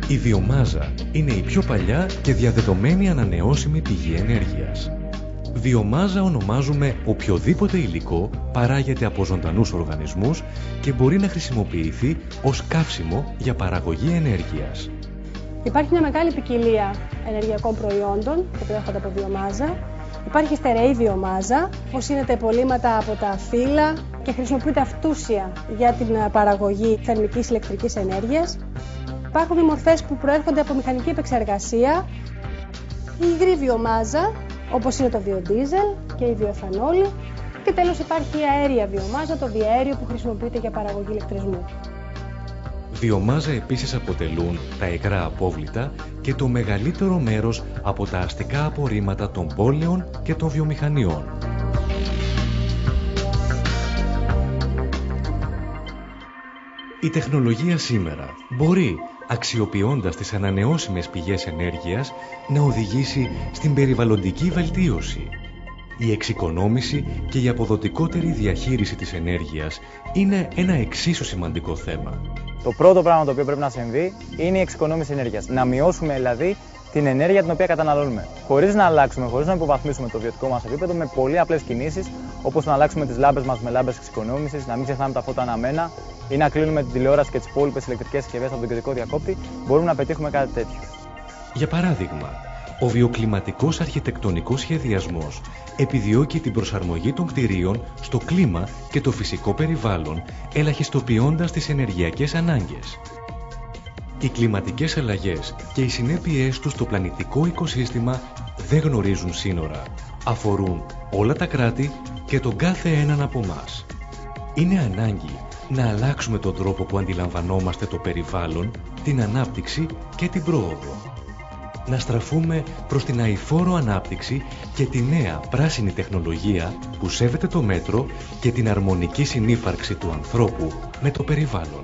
Η βιομάζα είναι η πιο παλιά και διαδεδομένη ανανεώσιμη πηγή ενέργειας. Βιομάζα ονομάζουμε οποιοδήποτε υλικό παράγεται από ζωντανούς οργανισμούς και μπορεί να χρησιμοποιηθεί ως καύσιμο για παραγωγή ενέργειας. Υπάρχει μια μεγάλη ποικιλία ενεργειακών προϊόντων που προέρχονται από βιομάζα. Υπάρχει στερεή βιομάζα, όπως είναι τα υπολείμματα από τα φύλλα και χρησιμοποιείται αυτούσια για την παραγωγή θερμικής ηλεκτρικής ενέργειας. Υπάρχουν μορφές που προέρχονται από μηχανική επεξεργασία, η υγρή βιομάζα, όπως είναι το βιοντίζελ και η βιοεθανόλη, και τέλος υπάρχει η αέρια βιομάζα, το βιαέριο που χρησιμοποιείται για παραγωγή ηλεκτρισμού. Βιομάζα επίσης αποτελούν τα υγρά απόβλητα και το μεγαλύτερο μέρος από τα αστικά απορρίμματα των πόλεων και των βιομηχανιών. Η τεχνολογία σήμερα μπορεί, αξιοποιώντας τις ανανεώσιμες πηγές ενέργειας, να οδηγήσει στην περιβαλλοντική βελτίωση. Η εξοικονόμηση και η αποδοτικότερη διαχείριση της ενέργειας είναι ένα εξίσου σημαντικό θέμα. Το πρώτο πράγμα το οποίο πρέπει να συμβεί είναι η εξοικονόμηση ενέργειας. Να μειώσουμε δηλαδή την ενέργεια την οποία καταναλώνουμε. Χωρίς να αλλάξουμε, χωρίς να υποβαθμίσουμε το βιωτικό μας επίπεδο, με πολύ απλές κινήσεις, όπως να αλλάξουμε τις λάμπες μας με λάμπες εξοικονόμησης, να μην ξεχνάμε τα φώτα αναμένα ή να κλείνουμε την τηλεόραση και τις υπόλοιπες ηλεκτρικές συσκευές από τον κεντρικό διακόπτη, μπορούμε να πετύχουμε κάτι τέτοιο. Για παράδειγμα, ο βιοκλιματικός αρχιτεκτονικός σχεδιασμός επιδιώκει την προσαρμογή των κτηρίων στο κλίμα και το φυσικό περιβάλλον, ελαχιστοποιώντας τις ενεργειακές ανάγκες. Οι κλιματικές αλλαγές και οι συνέπειές τους στο πλανητικό οικοσύστημα δεν γνωρίζουν σύνορα. Αφορούν όλα τα κράτη και τον κάθε έναν από εμάς. Είναι ανάγκη να αλλάξουμε τον τρόπο που αντιλαμβανόμαστε το περιβάλλον, την ανάπτυξη και την πρόοδο. Να στραφούμε προς την αειφόρο ανάπτυξη και τη νέα πράσινη τεχνολογία που σέβεται το μέτρο και την αρμονική συνύπαρξη του ανθρώπου με το περιβάλλον.